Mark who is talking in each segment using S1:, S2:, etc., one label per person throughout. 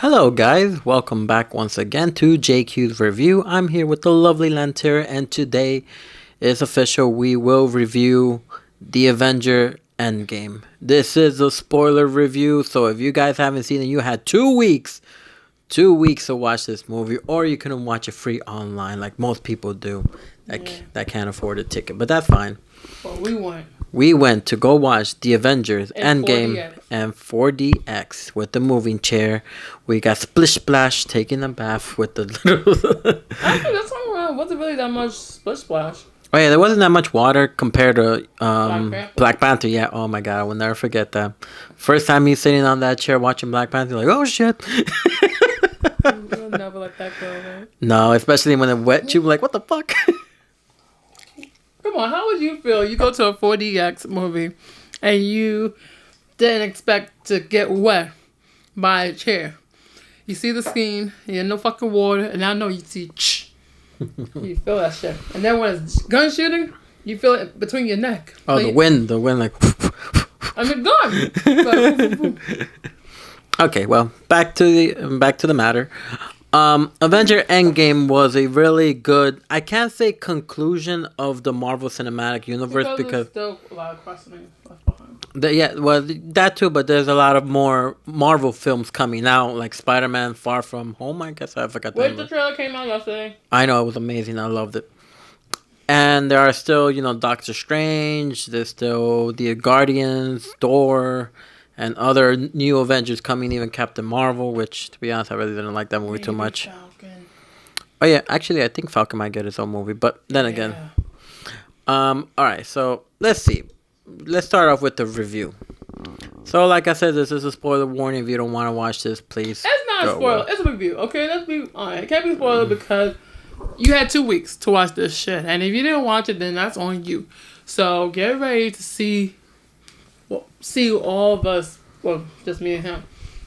S1: Hello, guys. Welcome back once again to JQ's Review. I'm here with the lovely Lantera, and today is official. We will review the Avenger Endgame. This is a spoiler review, so if you guys haven't seen it, you had 2 weeks to watch this movie, or you couldn't watch it free online like most people do that can't afford a ticket, but that's fine.
S2: Well,
S1: We went to go watch The Avengers
S2: And
S1: Endgame
S2: 4DX.
S1: and 4DX with the moving chair. We got Splish Splash taking a bath with the little.
S2: Actually, this time around wasn't really that much splish splash.
S1: Oh yeah, there wasn't that much water compared to
S2: Panther.
S1: Black Panther. Yeah, oh my god, I will never forget that. First time you sitting on that chair watching Black Panther, you're like, oh shit.
S2: You'll never let that go, right?
S1: No, especially when it wet you, like, what the fuck?
S2: Come on, how would you feel? You go to a 4DX movie and you didn't expect to get wet by a chair. You see the scene, you're in no fucking water, and I know you see you feel that shit. And then when it's gun shooting, you feel it between your neck.
S1: Oh,
S2: like,
S1: the wind, like.
S2: I mean, gun.
S1: Okay, well, back to the matter. Avenger Endgame was a really good, I can't say conclusion of the Marvel Cinematic Universe because
S2: there's still a lot of questioning left behind.
S1: that too, but there's a lot of more Marvel films coming out, like Spider-Man Far From Home. I guess I forgot the
S2: Wait,
S1: number.
S2: the trailer came out yesterday.
S1: I know, it was amazing. I loved it. And there are still, Doctor Strange. There's still the Guardians, Thor, and other new Avengers coming. Even Captain Marvel, which, to be honest, I really didn't like that movie too much.
S2: Falcon.
S1: Oh yeah, actually, I think Falcon might get his own movie. But then again, all right. So let's see. Let's start off with the review. So, like I said, this is a spoiler warning. If you don't want to watch this, please.
S2: It's not a spoiler. It's a review. Okay, let's be honest. It can't be spoiler because you had 2 weeks to watch this shit, and if you didn't watch it, then that's on you. So get ready to see all of us. Well, just me and him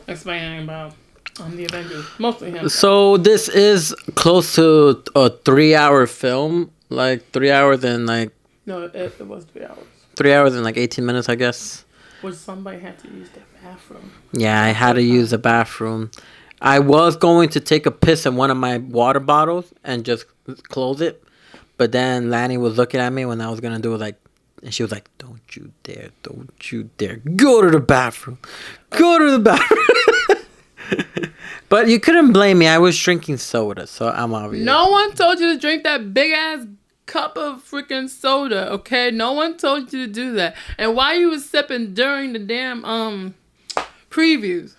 S2: explaining about the Avengers, mostly him.
S1: So this is close to a 3-hour film, like 3 hours and like
S2: No, it was 3 hours.
S1: 3 hours and like 18 minutes, I guess.
S2: Which somebody had to use the bathroom.
S1: Yeah, I had to use the bathroom. I was going to take a piss in one of my water bottles and just close it, but then Lanny was looking at me when I was gonna do it, like, and she was like, "Don't you dare! Don't you dare! Go to the bathroom! Go to the bathroom!" But you couldn't blame me. I was drinking soda, so I'm obvious.
S2: No one told you to drink that big ass cup of freaking soda, okay? No one told you to do that. And why you was sipping during the damn previews?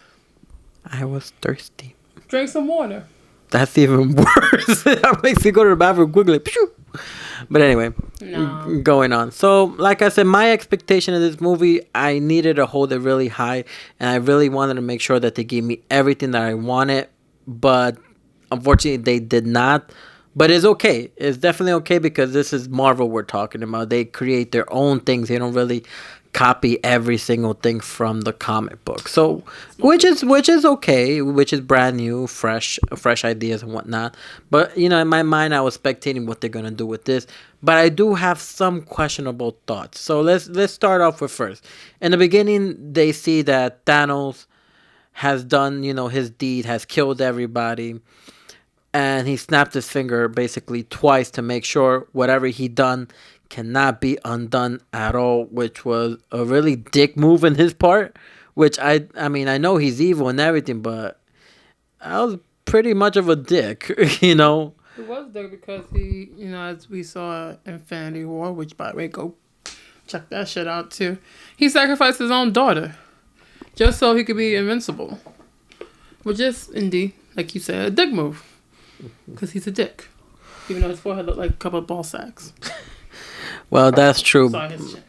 S1: I was thirsty.
S2: Drink some water.
S1: That's even worse. That makes me go to the bathroom quickly. But anyway,
S2: No.
S1: going on. So, like I said, my expectation of this movie, I needed to hold it really high, and I really wanted to make sure that they gave me everything that I wanted. But unfortunately, they did not. But it's okay. It's definitely okay because this is Marvel we're talking about. They create their own things. They don't really copy every single thing from the comic book. So, which is okay, which is brand new, fresh ideas and whatnot. But in my mind, I was spectating what they're gonna do with this. But I do have some questionable thoughts. So let's start off with first. In the beginning, they see that Thanos has done his deed, has killed everybody. And he snapped his finger basically twice to make sure whatever he done cannot be undone at all, which was a really dick move in his part. Which I mean, I know he's evil and everything, but I was pretty much of a dick,
S2: It was there because he, as we saw Infinity War, which by the way, go check that shit out too. He sacrificed his own daughter just so he could be invincible. Which is indeed, like you said, a dick move. Because he's a dick. Even though his forehead looked like a couple of ball sacks.
S1: Well, that's true.
S2: Sorry, his chin.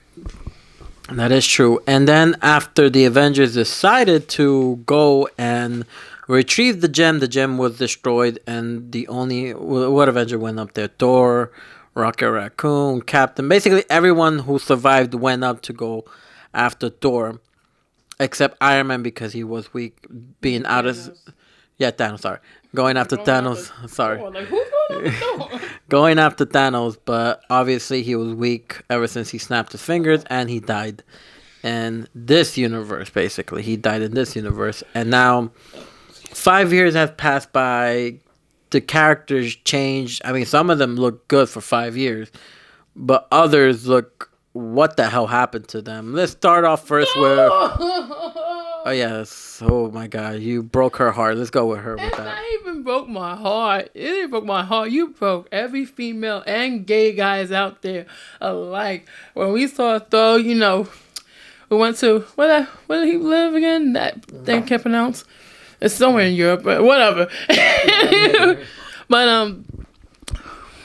S1: That is true. And then after the Avengers decided to go and retrieve the gem was destroyed, and what Avenger went up there? Thor, Rocket Raccoon, Captain. Basically, everyone who survived went up to go after Thor, except Iron Man because he was weak, being out of. Yeah, Thanos. Sorry, going after Thanos. Sorry.
S2: Like, who's going after Thor?
S1: Going after Thanos, but obviously he was weak ever since he snapped his fingers, and he died in this universe. Basically, he died in this universe, and now 5 years have passed by. The characters changed. I mean, some of them look good for 5 years, but others look. What the hell happened to them? Let's start off first with. Oh yes. Oh my God, you broke her heart. Let's go with her with
S2: It's
S1: that.
S2: not even broke my heart. It didn't broke my heart. You broke every female and gay guys out there alike. When we saw Thor, we went to where did he live again? That thing can't pronounce. It's somewhere in Europe, but whatever. But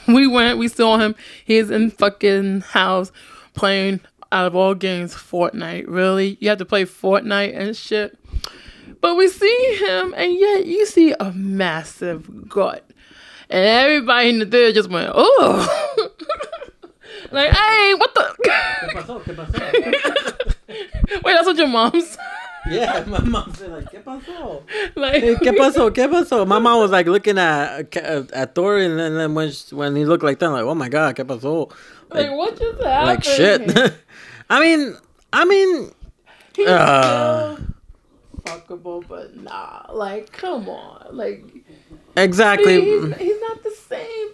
S2: we saw him. He's in fucking house playing out of all games Fortnite. Really, you have to play Fortnite and shit. But we see him, and yet you see a massive gut, and everybody in the theater just went, "Oh." Like, hey, what the? Wait, that's what your mom's.
S1: Yeah, my mom said like, "¿Qué pasó?
S2: Like,
S1: ¿Qué pasó? ¿Qué pasó?" My mom was like looking at Thor, and then when he looked like that, I'm like, "Oh my God, ¿qué pasó?"
S2: like, what just happened?
S1: Like shit. I mean,
S2: He's
S1: uh,
S2: still fuckable, but nah. Like, come on. Like,
S1: exactly.
S2: he's not the same,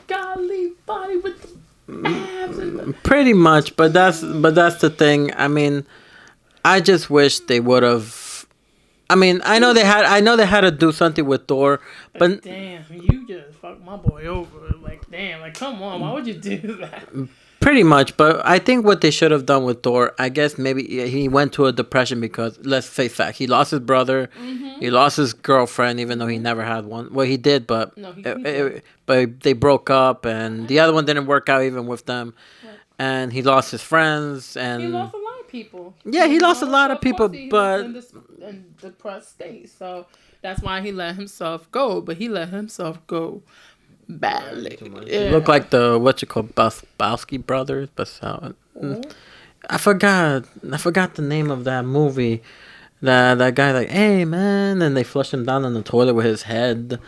S2: godly body with the abs and the.
S1: Pretty much, but that's the thing. I mean, I just wish they would have. I mean, I know they had to do something with Thor, but
S2: Damn, you just fucked my boy over. Like, damn, like, come on, why would you do that?
S1: pretty much. But I think what they should have done with Thor, I guess maybe he went to a depression because let's face fact, he lost his brother, he lost his girlfriend, even though he never had one. Well, he did, but
S2: No, he did.
S1: but they broke up, and the other one didn't work out even with them, and he lost his friends, and
S2: He lost a lot of people.
S1: Yeah, he lost a lot of
S2: Of
S1: people,
S2: course he
S1: but
S2: was in depressed state, so that's why he let himself go. But he let himself go badly.
S1: it looked like the what you call Bowski brothers, but I forgot the name of that movie. That guy like, hey man, and they flush him down in the toilet with his head.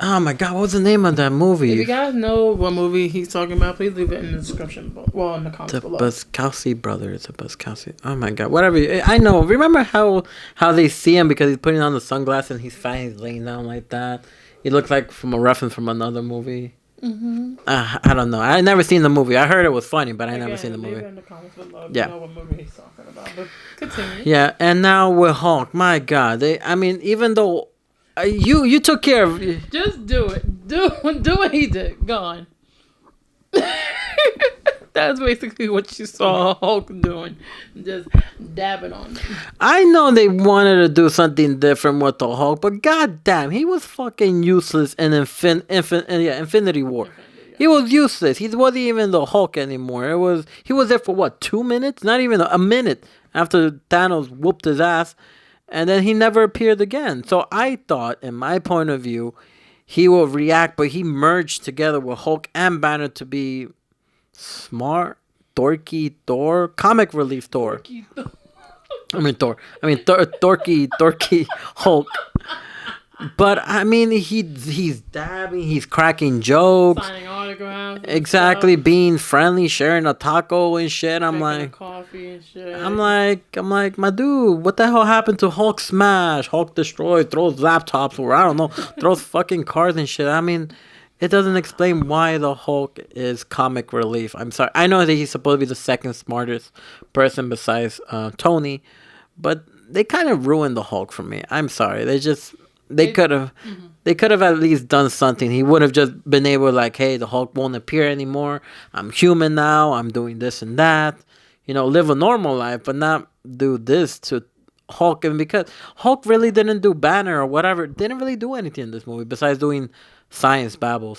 S1: Oh my God, what was the name of that
S2: If
S1: movie?
S2: you guys know what movie he's talking about, please leave it in the description. Well, in the comments
S1: The
S2: below.
S1: Buskowski brothers, the Buskowski. Oh my God, whatever. I know. Remember how they see him because he's putting on the sunglasses and he's fine. He's laying down like that. He looks like from a reference from another movie. I don't know. I never seen the movie. I heard it was funny, but I never seen the
S2: Leave
S1: movie.
S2: it in the comments below.
S1: Yeah.
S2: You know what movie he's talking about. But continue.
S1: Yeah, and now with Hulk, my God, I mean, even though you took care of.
S2: Just do it. Do what he did. Go on. That's basically what you saw Hulk doing. Just dabbing on them.
S1: I know they wanted to do something different with the Hulk, but goddamn, he was fucking useless in Infinity War. He was useless. He wasn't even the Hulk anymore. He was there for what, 2 minutes? Not even a minute after Thanos whooped his ass, and then he never appeared again. So I thought, in my point of view, he will react, but he merged together with Hulk and Banner to be smart, dorky Thor, comic relief Thor. I mean Thor. I mean dorky Hulk. But I mean he's dabbing, he's cracking jokes.
S2: Signing autographs.
S1: Exactly, being friendly, sharing a taco and shit. I'm like,
S2: coffee and shit.
S1: I'm like, my dude, what the hell happened to Hulk smash, Hulk destroy, throws laptops, or I don't know, throws fucking cars and shit. I mean, it doesn't explain why the Hulk is comic relief. I'm sorry. I know that he's supposed to be the second smartest person besides Tony, but they kind of ruined the Hulk for me. I'm sorry. They could have at least done something. He would have just been able to like, hey, the Hulk won't appear anymore. I'm human now. I'm doing this and that. Live a normal life, but not do this to Hulk. And because Hulk really didn't do Banner or whatever, didn't really do anything in this movie besides doing science babble.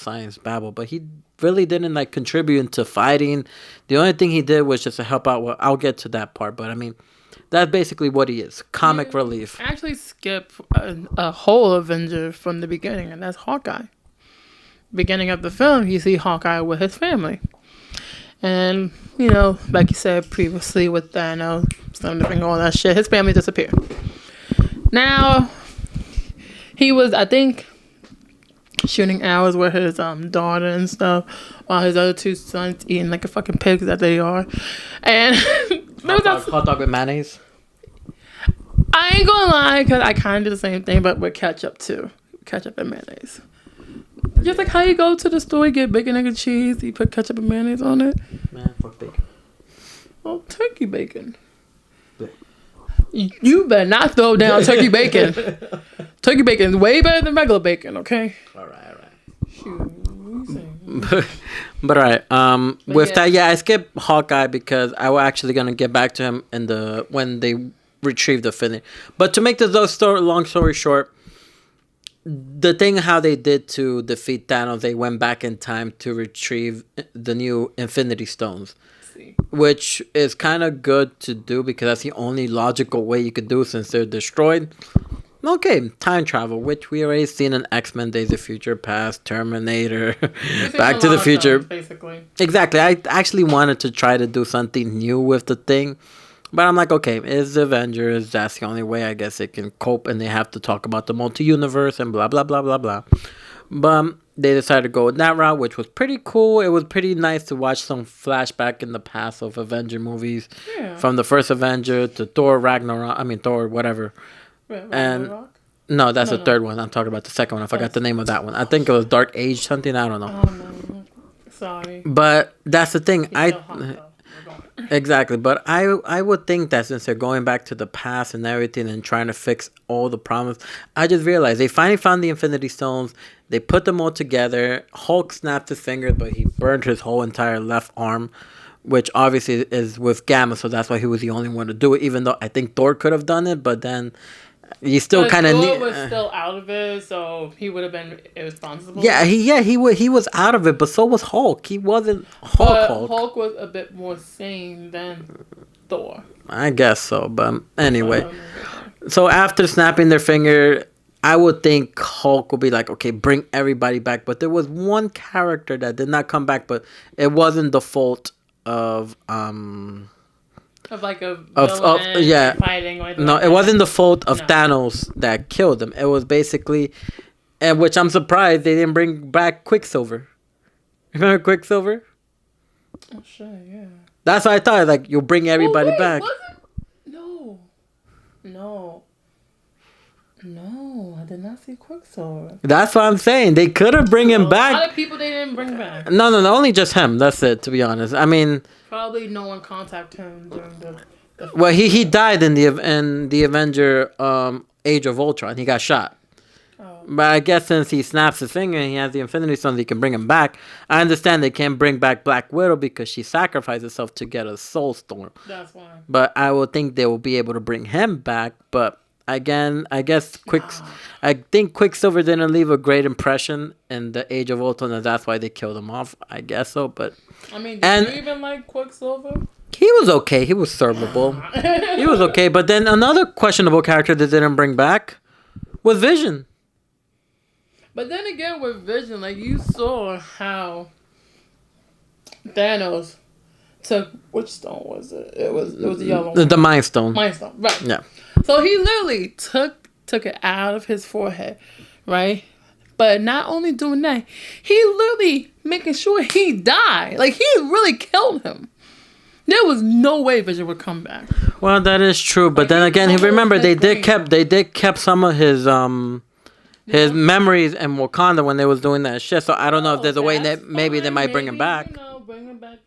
S1: But he really didn't like contribute to fighting. The only thing he did was just to help out. Well, I'll get to that part, but I mean, that's basically what he is. Comic relief.
S2: Actually skip a whole Avenger from the beginning, and that's Hawkeye. Beginning of the film, you see Hawkeye with his family. And, like you said previously with Thanos, something, all that shit, his family disappeared. Now, he was, I think, shooting arrows with his daughter and stuff, while his other two sons eating like a fucking pigs that they are. And
S1: Hot dog with mayonnaise.
S2: I ain't gonna lie, because I kind of do the same thing, but with ketchup too. Ketchup and mayonnaise. Just like how you go to the store, you get bacon, egg, and cheese, you put ketchup and mayonnaise on it.
S1: Man, fuck bacon.
S2: Oh, turkey bacon. You better not throw down turkey bacon. Turkey bacon is way better than regular bacon, okay?
S1: All right.
S2: Shoot, what you saying?
S1: But all right. With
S2: yeah.
S1: that, yeah, I skipped Hawkeye because I was actually gonna get back to him in the when they retrieved the Infinity. But to make this long story short, the thing how they did to defeat Thanos, they went back in time to retrieve the new Infinity Stones, which is kind of good to do because that's the only logical way you could do since they're destroyed. Okay, time travel, which we already seen in X-Men, Days of Future Past, Terminator, Back to the Future.
S2: Basically.
S1: Exactly. I actually wanted to try to do something new with the thing. But I'm like, okay, it's Avengers. That's the only way I guess they can cope. And they have to talk about the multi-universe and blah, blah, blah, blah, blah. But they decided to go with that route, which was pretty cool. It was pretty nice to watch some flashback in the past of Avenger movies.
S2: Yeah.
S1: From the first Avenger to Thor Ragnarok. I mean, Thor, whatever. And no, that's the third one. I'm talking about the second one. I forgot the name of that one. I think it was Dark Age something. I don't know.
S2: Oh, no. Sorry.
S1: But that's the thing. Exactly. But I would think that since they're going back to the past and everything and trying to fix all the problems, I just realized they finally found the Infinity Stones. They put them all together. Hulk snapped his fingers, but he burned his whole entire left arm, which obviously is with Gamma, so that's why he was the only one to do it. Even though I think Thor could have done it, but then you still kind of
S2: Thor was still out of it, so he would have been irresponsible.
S1: Yeah, he was out of it, but so was Hulk. He wasn't Hulk.
S2: Hulk was a bit more sane than Thor.
S1: I guess so, but anyway. So after snapping their finger, I would think Hulk would be like, okay, bring everybody back. But there was one character that did not come back, but it wasn't the fault of
S2: like a villain
S1: yeah,
S2: fighting or
S1: no, it wasn't the fault of Thanos that killed him. It was basically, and which I'm surprised they didn't bring back Quicksilver. Remember Quicksilver?
S2: Oh shit, yeah.
S1: That's what I thought. Like you'll bring everybody back.
S2: No, I did not see Quicksilver.
S1: That's what I'm saying. They could have bring him back.
S2: A lot of people they didn't bring back.
S1: No, only just him. That's it. To be honest, I mean,
S2: probably no one contacted him during the
S1: well, he died in the Avenger Age of Ultron. He got shot. Oh. But I guess since he snaps his finger and he has the Infinity Stones, he can bring him back. I understand they can't bring back Black Widow because she sacrificed herself to get a Soul Storm.
S2: That's why.
S1: But I would think they will be able to bring him back. But again, I guess I think Quicksilver didn't leave a great impression in the Age of Ultron, and that's why they killed him off. I guess so. But
S2: I mean, did you even like Quicksilver?
S1: He was okay. He was servable. He was okay. But then another questionable character that didn't bring back was Vision.
S2: But then again, with Vision, like you saw how Thanos took, which stone was it? It was the yellow one.
S1: The Mind Stone.
S2: Mind Stone, right?
S1: Yeah.
S2: So he literally took it out of his forehead, right? But not only doing that, he literally making sure he died. Like he really killed him. There was no way Vision would come back.
S1: Well, that is true, but then again, remember they did kept some of his memories in Wakanda when they was doing that shit. So I don't know if there's a way that maybe they might bring him back.
S2: You know, bring him back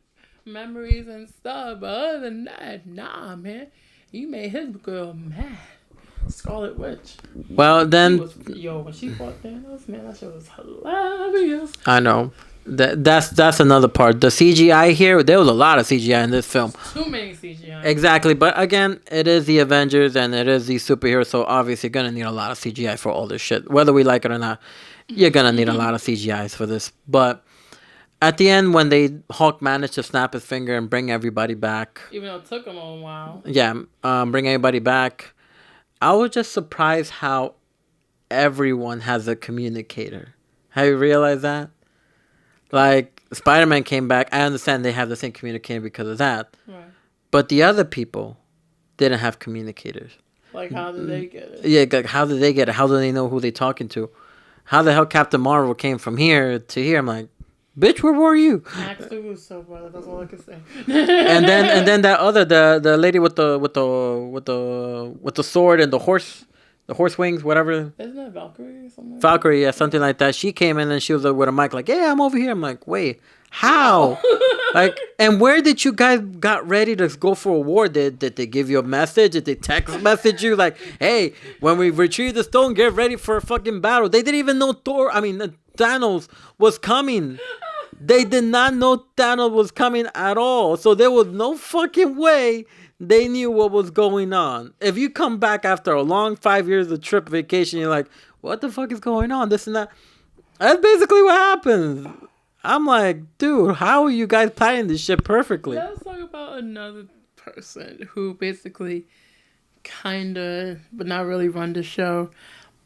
S2: memories and stuff. But other than that, nah, man, you made his girl mad. Scarlet Witch.
S1: Well, then
S2: when she fought Thanos, man, that shit was hilarious.
S1: I know. That's another part. The CGI here, there was a lot of CGI in this film.
S2: Too many CGI.
S1: Exactly, but again, it is the Avengers and it is the superheroes, so obviously you're gonna need a lot of CGI for all this shit. Whether we like it or not, you're gonna need a lot of CGIs for this. But at the end, when Hulk managed to snap his finger and bring everybody back,
S2: even though it took him a while.
S1: Yeah, bring everybody back. I was just surprised how everyone has a communicator. Have you realized that? Like, Spider-Man came back. I understand they have the same communicator because of that. Right. But the other people didn't have communicators.
S2: Like, how did they get it?
S1: Yeah, like, how did they get it? How do they know who they're talking to? How the hell Captain Marvel came from here to here? I'm like, Bitch, where were you?
S2: Ask the Russo brother. That's all I can say.
S1: And then that other the lady with the sword and the horse wings, whatever.
S2: Isn't that Valkyrie or something?
S1: Valkyrie, yeah, something like that. She came in and she was with a mic like, "Yeah, I'm over here." I'm like, "Wait, how?" Like, and where did you guys got ready to go for a war? Did they give you a message? Did they text message you like, "Hey, when we retrieve the stone, get ready for a fucking battle"? They didn't even know Thanos was coming. They did not know Thanos was coming at all. So there was no fucking way they knew what was going on. If you come back after a long 5 years of trip vacation, you're like, what the fuck is going on? This and that. That's basically what happens. I'm like, dude, how are you guys planning this shit perfectly?
S2: Let's talk about another person who basically kind of, but not really run the show.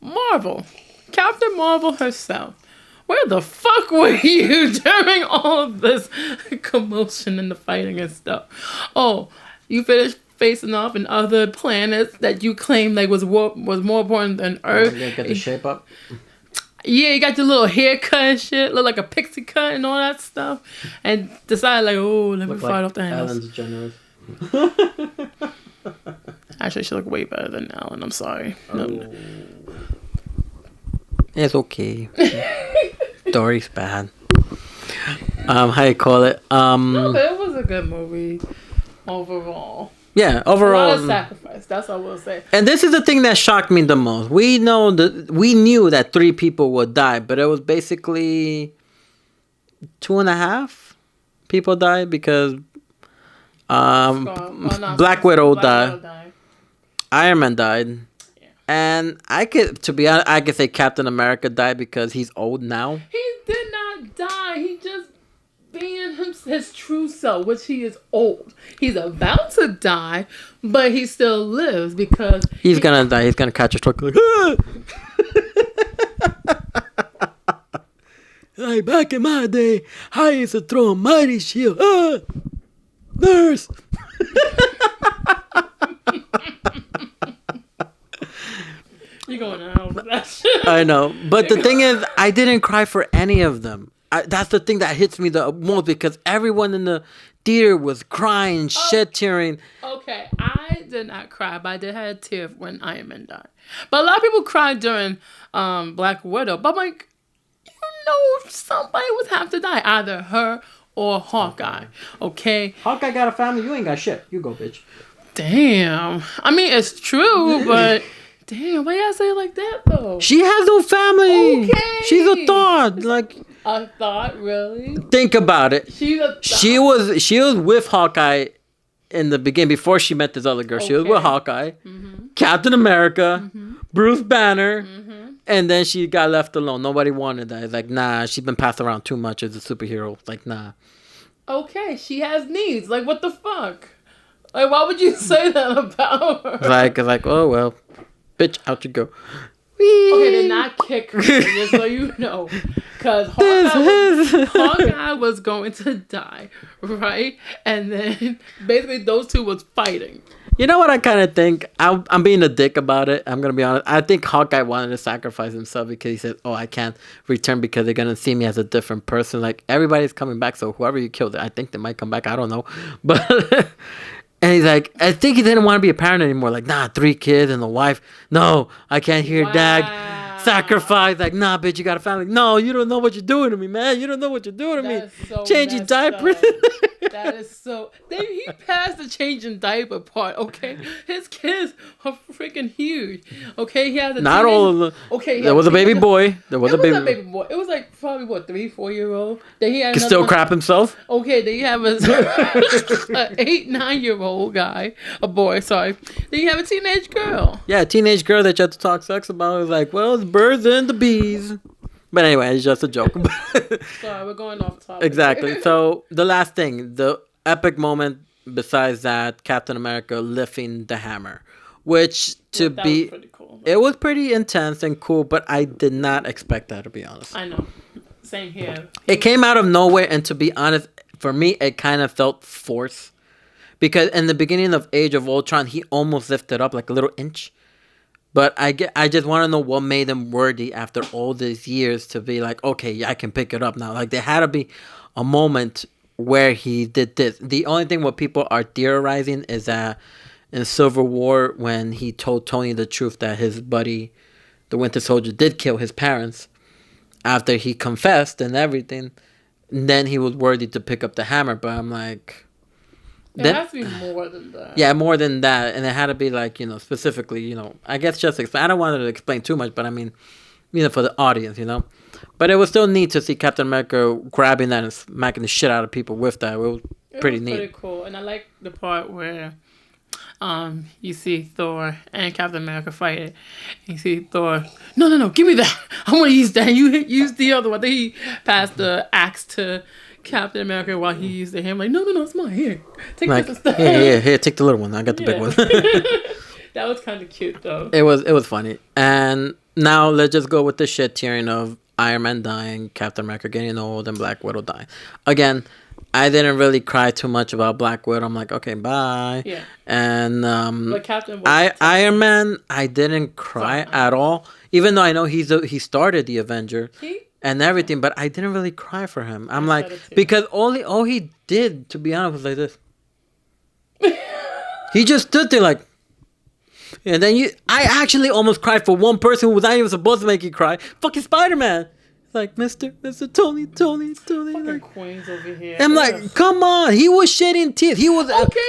S2: Marvel. Captain Marvel herself. Where the fuck were you during all of this commotion and the fighting and stuff? Oh, you finished facing off in other planets that you claimed like was more important than Earth.
S1: Get the shape up.
S2: Yeah, you got your little haircut and shit, look like a pixie cut and all that stuff, and decided like, oh, let me fight off the Thanos.
S1: Ellen DeGeneres.
S2: Actually, she looked way better than Ellen. I'm sorry.
S1: Oh.
S2: No.
S1: It's okay. Story's bad. How you call it?
S2: No, but it was a good movie overall.
S1: Yeah,
S2: A
S1: overall.
S2: lot of sacrifice. That's what I will say.
S1: And this is the thing that shocked me the most. We knew that 3 people would die, but it was basically 2.5 people died because Black Widow died. Iron Man died.
S2: Yeah.
S1: And to be honest, I could say Captain America died because he's old now.
S2: He did not die. He just being his true self, which he is old. He's about to die, but he still lives because
S1: he's gonna die. He's gonna catch a stroke like, ah! Like back in my day, I used to throw a mighty shield. Ah! Nurse.
S2: You're going to hell with that shit.
S1: I know, but the thing is, I didn't cry for any of them. That's the thing that hits me the most because everyone in the theater was crying, shit tearing.
S2: Okay, I did not cry, but I did have a tear when Iron Man died. But a lot of people cried during Black Widow. But I'm like, somebody would have to die, either her or Hawkeye. Okay.
S1: Hawkeye got a family. You ain't got shit. You go, bitch.
S2: Damn. I mean, it's true, but. Damn, why you gotta say it like that though?
S1: She has no family.
S2: Okay.
S1: She's a thought. Like
S2: a thought, really?
S1: Think about it.
S2: She's a thought.
S1: She was with Hawkeye in the beginning before she met this other girl. Okay. She was with Hawkeye, Captain America, Bruce Banner, and then she got left alone. Nobody wanted that. It's like, nah, she's been passed around too much as a superhero. It's like, nah.
S2: Okay, she has needs. Like, what the fuck? Like, why would you say that about her?
S1: It's like, oh well. Bitch, out you go.
S2: Okay, then not kick her, just so you know. Because Hawkeye was going to die, right? And then basically those two was fighting.
S1: You know what I kind of think? I'm being a dick about it. I'm going to be honest. I think Hawkeye wanted to sacrifice himself because he said, oh, I can't return because they're going to see me as a different person. Like, everybody's coming back, so whoever you killed, I think they might come back. I don't know. But... And he's like, I think he didn't want to be a parent anymore. Like, nah, 3 kids and a wife. No, I can't hear dad sacrifice. Like, nah, bitch, you got a family. No, you don't know what you're doing to me, man. You don't know what you're doing to me.
S2: So
S1: changing diapers.
S2: That is so. He passed the changing diaper part. Okay, his kids are freaking huge. Okay, he has a
S1: not all of them.
S2: Okay,
S1: there was a baby boy. There was a baby
S2: boy. It was like probably what 3-4-year-old. Then he had
S1: can still crap himself.
S2: Okay, then you have an 8-9-year-old guy, a boy. Sorry. Then you have a teenage girl.
S1: Yeah, a teenage girl that you have to talk sex about. Is like, well, it's birds and the bees. But anyway, it's just a joke.
S2: Sorry, we're going off topic.
S1: Exactly. So the last thing, the epic moment besides that, Captain America lifting the hammer, which was pretty cool. It was pretty intense and cool, but I did not expect that, to be honest.
S2: I know. Same here.
S1: It came out of nowhere, and to be honest, for me, it kind of felt forced. Because in the beginning of Age of Ultron, he almost lifted up like a little inch. But I just want to know what made him worthy after all these years to be like, okay, yeah, I can pick it up now. Like there had to be a moment where he did this. The only thing what people are theorizing is that in Civil War when he told Tony the truth that his buddy, the Winter Soldier, did kill his parents after he confessed and everything, then he was worthy to pick up the hammer. But I'm like,
S2: It
S1: then
S2: has to be more than that.
S1: yeah, more than that, and it had to be like specifically, I guess just I don't want to explain too much, but I mean, for the audience. But it was still neat to see Captain America grabbing that and smacking the shit out of people with that. It was pretty neat.
S2: Pretty cool, and I like the part where you see Thor and Captain America fighting. You see Thor, no, give me that. I want to use that. You use the other one. I think he passed the axe to Captain America while he used the hammer. Like, no, it's mine. Here, take
S1: Like,
S2: this instead.
S1: here, take the little one. I got the big one.
S2: That was kind of cute, though.
S1: It was funny. And now let's just go with the shit tearing of Iron Man dying, Captain America getting old, and Black Widow dying. Again, I didn't really cry too much about Black Widow. I'm like, okay, bye.
S2: Yeah.
S1: And
S2: But Captain was
S1: Iron Man, I didn't cry at all. Even though I know he started the Avenger and everything, but I didn't really cry for him. I'm like, because all he did, to be honest, was like this. He just stood there like, and then I actually almost cried for one person who was not even supposed to make you cry. Fucking Spider-Man. Like, Mr. Tony.
S2: fucking
S1: Like,
S2: Queens over here.
S1: I'm like, come on. He was shedding tears. He was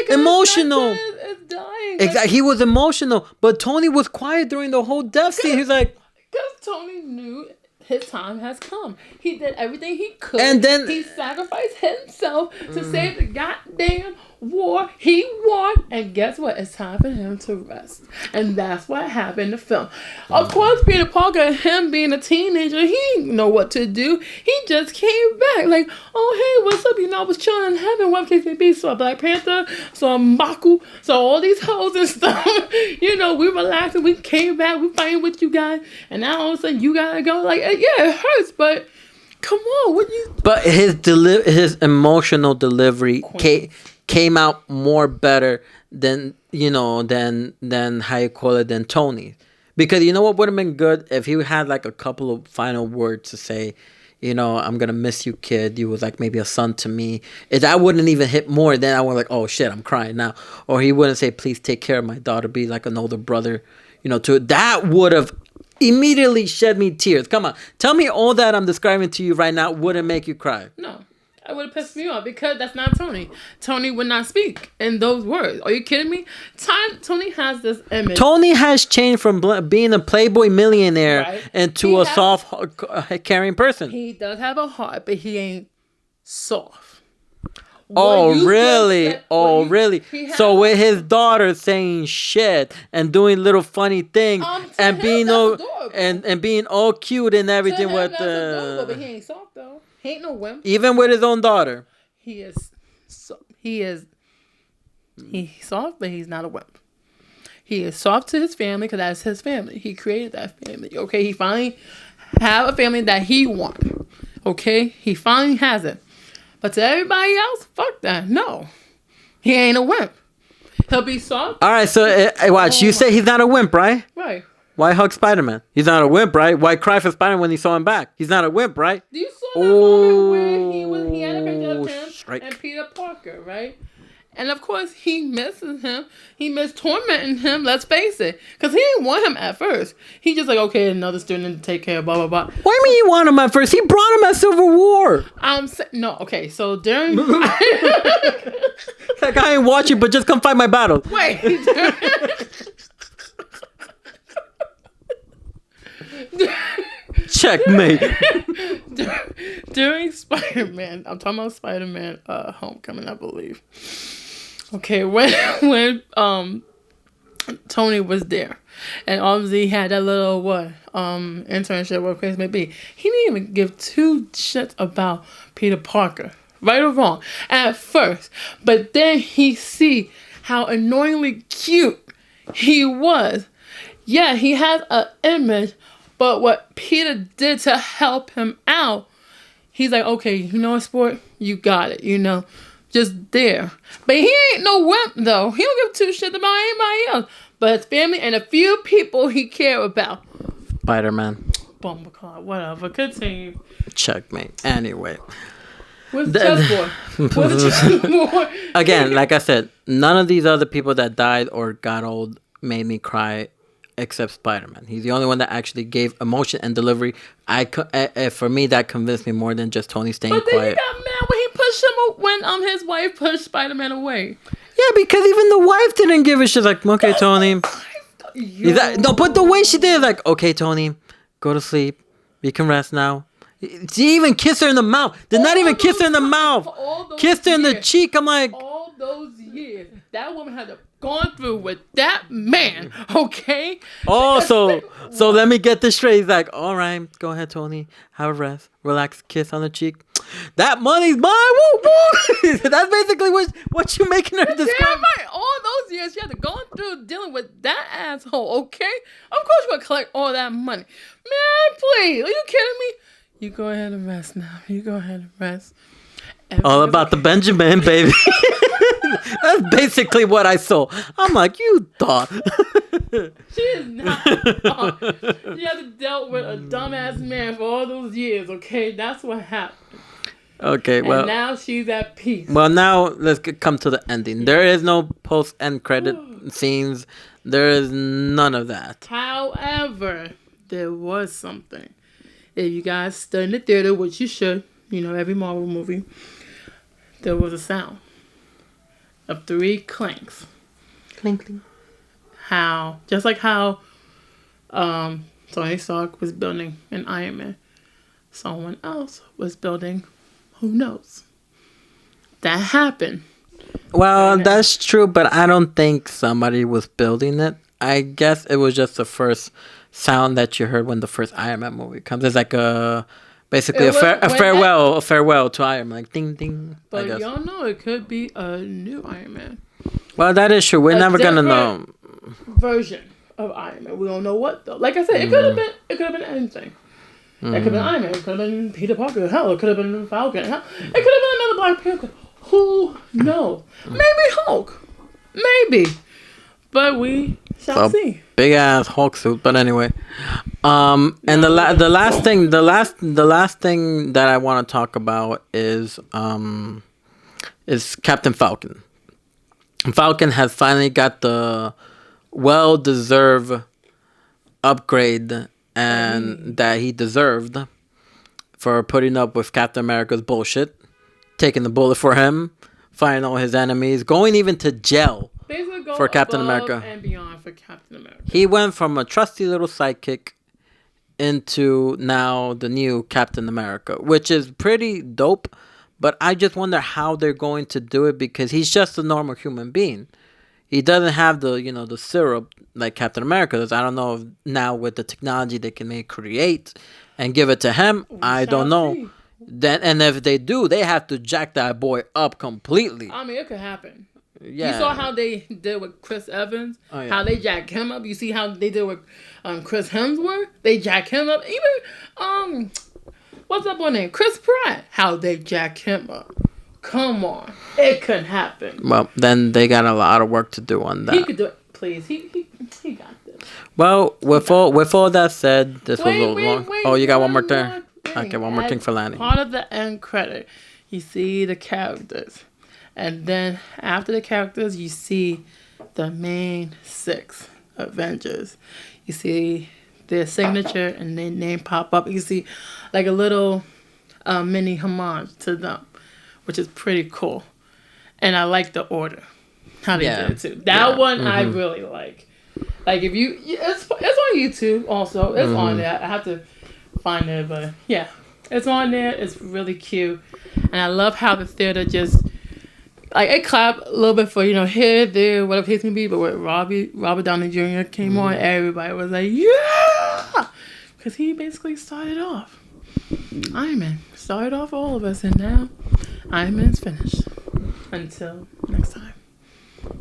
S1: emotional.
S2: It's dying.
S1: Exactly. He was emotional. But Tony was quiet during the whole death scene. He's like,
S2: because Tony knew his time has come. He did everything he could.
S1: And then
S2: he sacrificed himself to save the goddamn war. He won. And guess what? It's time for him to rest. And that's what happened in the film. Of course, Peter Parker, him being a teenager, he didn't know what to do. He just came back. Like, oh, hey, what's up? I was chilling in heaven. What case may be? Saw Black Panther, saw Mbaku, saw all these hoes and stuff. We relaxing. We came back. We fighting with you guys. And now all of a sudden, you gotta go. Like, yeah, it hurts, but come on. What you...
S1: But his emotional delivery came out more better than than how you call it, than Tony. Because you know what would have been good if he had like a couple of final words to say, I'm gonna miss you, kid. You was like maybe a son to me. If that wouldn't even hit more, then I was like, oh shit, I'm crying now. Or he wouldn't say, please take care of my daughter, be like an older brother, to it. That would have immediately shed me tears. Come on, tell me all that I'm describing to you right now wouldn't make you cry.
S2: No. That would have pissed me off because that's not Tony. Tony would not speak in those words. Are you kidding me? Tony has this image.
S1: Tony has changed from being a playboy millionaire into a soft, caring person.
S2: He does have a heart, but he ain't soft.
S1: Oh, really? Really? So with his daughter saying shit and doing little funny things and being all cute and everything with
S2: but he ain't soft though. He ain't no wimp.
S1: Even with his own daughter.
S2: He's soft, but he's not a wimp. He is soft to his family because that's his family. He created that family. Okay, he finally have a family that he wants. Okay, he finally has it. But to everybody else, fuck that. No, he ain't a wimp. He'll be soft.
S1: All right, so watch. You say he's not a wimp, right?
S2: Right.
S1: Why hug Spider-Man? He's not a wimp, right? Why cry for Spider-Man when he saw him back? He's not a wimp, right?
S2: You saw that moment where he had a picture of him and Peter Parker, right? And of course, he misses him. He missed tormenting him, let's face it. Because he didn't want him at first. He just like, okay, another student to take care of, blah, blah, blah.
S1: What do you mean you want him at first? He brought him at Civil War.
S2: No, okay, so during...
S1: That guy ain't watching, but just come fight my battle.
S2: Wait.
S1: Checkmate.
S2: During Spider-Man, I'm talking about Spider-Man Homecoming, I believe. Okay, when Tony was there, and obviously he had that little internship, what case may be. He didn't even give two shits about Peter Parker, right or wrong, at first. But then he see how annoyingly cute he was. Yeah, he has an image. But what Peter did to help him out, he's like, okay, sport, you got it, just there. But he ain't no wimp, though. He don't give two shits about anybody else. but his family and a few people he cared about.
S1: Spider-Man.
S2: Bumbleclaw, whatever. Continue.
S1: Checkmate. Anyway.
S2: Where's the chessboard? Where's the chessboard?
S1: Again, like I said, none of these other people that died or got old made me cry except Spider-Man. He's the only one that actually gave emotion and delivery. For me, that convinced me more than just Tony staying
S2: but then
S1: quiet.
S2: he got mad when he pushed him, when his wife pushed Spider-Man away.
S1: Yeah, because even the wife didn't give a shit. Like, okay, Tony. He's like, no, but the way she did, like, okay, Tony, go to sleep. You can rest now. She even kissed her in the mouth. Did not even kiss her in the mouth. Kissed her in the cheek. I'm like,
S2: all those years, that woman had to gone through with that man. Okay.
S1: oh, so let me get this straight. He's like, all right, go ahead, Tony, have a rest, relax, kiss on the cheek. That money's mine. Woo, woo. That's basically what you making her describe.
S2: Damn right. All those years she had to go through dealing with that asshole. Okay. Of course you're gonna collect all that money, man. Please, are you kidding me? You go ahead and rest now. You go ahead and rest.
S1: All about the Benjamin, baby. That's basically what I saw. I'm like, you thought.
S2: She is not. She had to deal with a dumbass man for all those years. Okay, that's what happened.
S1: Okay, well.
S2: And now she's at peace.
S1: Well, now let's come to the ending. There is no post-end credit scenes. There is none of that.
S2: However, there was something. If you guys stood in the theater, which you should, every Marvel movie, there was a sound of 3 clanks.
S1: Clink, clink.
S2: Just like how Tony Stark was building an Iron Man, someone else was building, who knows? That happened.
S1: Well, that's true, but I don't think somebody was building it. I guess it was just the first sound that you heard when the first Iron Man movie comes. It's like basically a farewell to Iron Man, like ding ding.
S2: But y'all know it could be a new Iron Man.
S1: Well, that is true. We're never gonna know.
S2: Version of Iron Man. We don't know what though. Like I said, it could have been. It could have been anything. It could have been Iron Man. It could have been Peter Parker. Hell, it could have been Falcon. Hell, it could have been another Black Panther. Who knows? Maybe Hulk. Maybe. But we shall see.
S1: Big ass Hulk suit. But anyway, and the last thing that I want to talk about is Captain Falcon. Falcon has finally got the well-deserved upgrade and that he deserved for putting up with Captain America's bullshit, taking the bullet for him, fighting all his enemies, going even to jail for Captain America.
S2: And beyond for Captain America.
S1: He went from a trusty little sidekick into now the new Captain America, which is pretty dope. But I just wonder how they're going to do it because he's just a normal human being. He doesn't have the syrup like Captain America does. I don't know if now with the technology they can create and give it to him. I don't know.
S2: See.
S1: Then and if they do, they have to jack that boy up completely.
S2: I mean, it could happen.
S1: Yeah.
S2: You saw how they did with Chris Evans.
S1: Oh, yeah.
S2: How they jacked him up. You see how they did with Chris Hemsworth. They jacked him up. Even what's that boy name? Chris Pratt. How they jack him up. Come on. It could happen.
S1: Well, then they got a lot of work to do on that.
S2: He could do it. Please. He got this.
S1: Well, with all that said, this was a little long.
S2: Wait,
S1: Oh, you got one more thing?
S2: thing.
S1: Okay, one more thing for Lanny.
S2: Part of the end credit, you see the characters. And then after the characters, you see the main 6 Avengers. You see their signature and their name pop up. You see like a little mini homage to them, which is pretty cool. And I like the order, how they did it too. That one I really like. Like if it's on YouTube also. It's on there. I have to find it, but yeah, it's on there. It's really cute, and I love how the theater just like it clapped a little bit for here, there, whatever case may be. But when Robert Downey Jr. came on, everybody was like, yeah, because he basically started off. Iron Man started off all of us, and now Iron Man's finished. Until next time.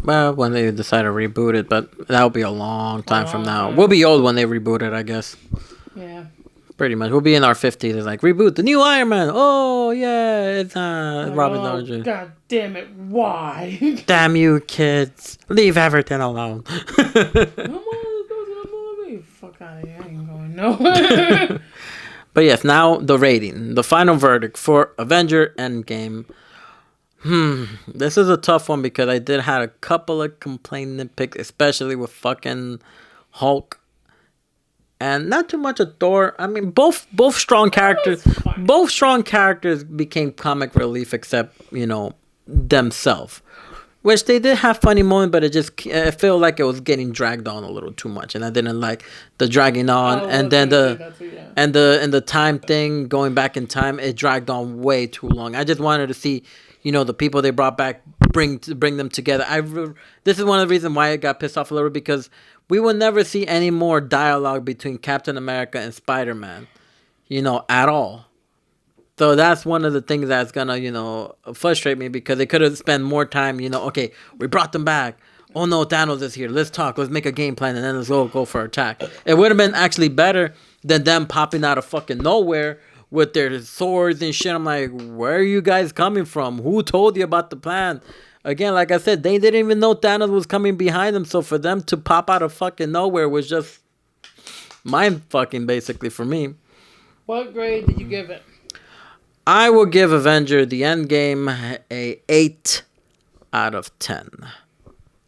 S1: Well, when they decide to reboot it, but that'll be a long time from now. We'll be old when they reboot it, I guess.
S2: Yeah.
S1: Pretty much. We'll be in our 50s. It's like, reboot the new Iron Man. Oh, yeah. It's
S2: Like,
S1: Robert
S2: oh,
S1: Downey Jr.
S2: God damn it. Why?
S1: Damn you, kids. Leave Everton alone.
S2: Come on, let's go to the movie. Fuck out of here. I ain't going nowhere.
S1: But yes, now the rating. The final verdict for Avenger Endgame. This is a tough one because I did have a couple of complaining picks, especially with fucking Hulk. And not too much of Thor. I mean, both strong characters. Both strong characters became comic relief, except themselves, which they did have funny moments, but it felt like it was getting dragged on a little too much, and I didn't like the dragging on, and then the time thing going back in time. It dragged on way too long. I just wanted to see, the people they brought back bring them together. This is one of the reasons why I got pissed off a little, because we will never see any more dialogue between Captain America and Spider-Man, at all. So that's one of the things that's gonna, frustrate me, because they could have spent more time, okay, we brought them back. Oh no, Thanos is here. Let's talk. Let's make a game plan, and then let's go for attack. It would have been actually better than them popping out of fucking nowhere with their swords and shit. I'm like, where are you guys coming from? Who told you about the plan? Again, like I said, they didn't even know Thanos was coming behind them. So for them to pop out of fucking nowhere was just mind fucking, basically, for me.
S2: What grade did you give it?
S1: I will give Avenger the Endgame a 8 out of 10.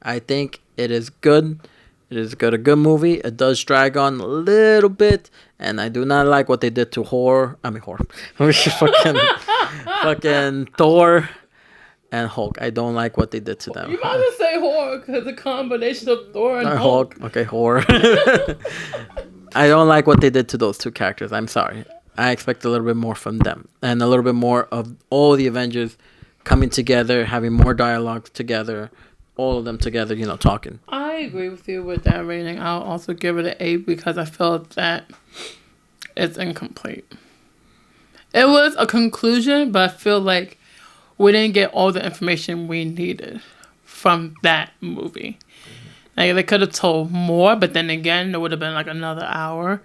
S1: I think it is good. It is a good movie. It does drag on a little bit, and I do not like what they did to fucking Thor and Hulk. I don't like what they did to them.
S2: You might as well say horror, because the combination of Thor and Hulk.
S1: Okay, horror. I don't like what they did to those two characters. I'm sorry. I expect a little bit more from them, and a little bit more of all the Avengers coming together, having more dialogue together, all of them together, talking.
S2: I agree with you with that rating. I'll also give it an 8 because I felt that it's incomplete. It was a conclusion, but I feel like we didn't get all the information we needed from that movie. Like, they could have told more, but then again, it would have been like another hour.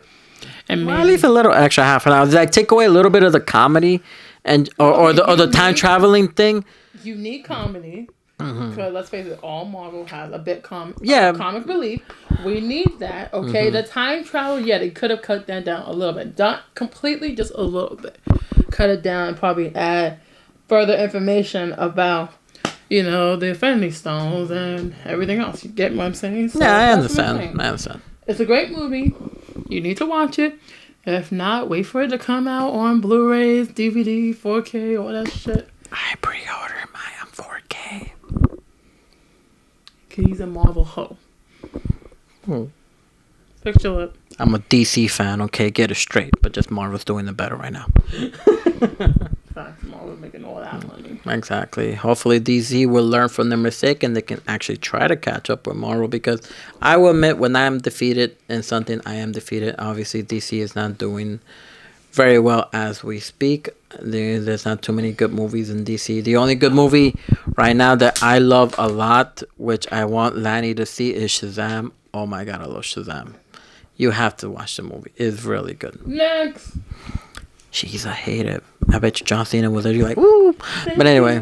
S2: And
S1: well, at least a little extra half an hour. Like, take away a little bit of the comedy and or the time traveling thing.
S2: You need comedy. Because let's face it, all Marvel has a bit comic relief. We need that. Okay, the time travel, they could have cut that down a little bit. Not completely, just a little bit. Cut it down and probably add further information about, the Infinity Stones and everything else. You get what I'm saying? So
S1: I understand.
S2: It's a great movie. You need to watch it. If not, wait for it to come out on Blu-rays, DVD, 4K, all that shit.
S1: I pre-order mine on 4K.
S2: He's a Marvel hoe. Fix your lip.
S1: I'm a DC fan, okay? Get it straight. But just Marvel's doing it better right now.
S2: Facts. Marvel's making all that money.
S1: Exactly. Hopefully DC will learn from their mistake and they can actually try to catch up with Marvel, because I will admit, when I'm defeated in something, I am defeated. Obviously, DC is not doing very well as we speak. There's not too many good movies in DC. The only good movie right now that I love a lot, which I want Lanny to see, is Shazam. Oh my god, I love Shazam. You have to watch the movie. It's really good.
S2: Next.
S1: She's a hater. I bet you John Cena was literally like, woo. But anyway.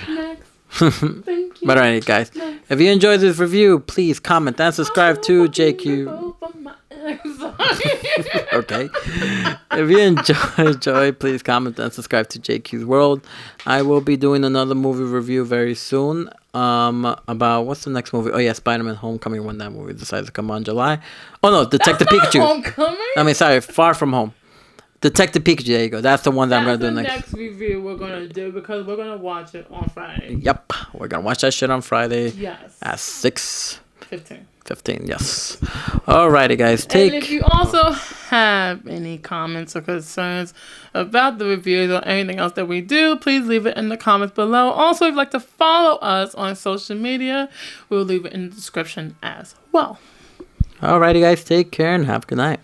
S2: Next. Thank you.
S1: But alright, guys.
S2: Next.
S1: If you enjoyed this review, please comment and subscribe to JQ. Okay. If you enjoy, please comment and subscribe to JQ's World. I will be doing another movie review very soon. About what's the next movie? Oh yeah, Spider-Man: Homecoming, when that movie decides to come on July. Oh no, Detective Pikachu.
S2: Homecoming?
S1: I mean, sorry, Far From Home. Detective Pikachu. There you go. That's the one that I'm gonna do next.
S2: Next review we're gonna do, because we're gonna watch it on Friday.
S1: Yep, we're gonna watch that shit on Friday.
S2: Yes.
S1: At 6:15.
S2: 15.
S1: Yes. Alrighty, guys.
S2: And if you also have any comments or concerns about the reviews or anything else that we do, please leave it in the comments below. Also, if you'd like to follow us on social media, we'll leave it in the description as well.
S1: Alrighty, guys. Take care and have a good night.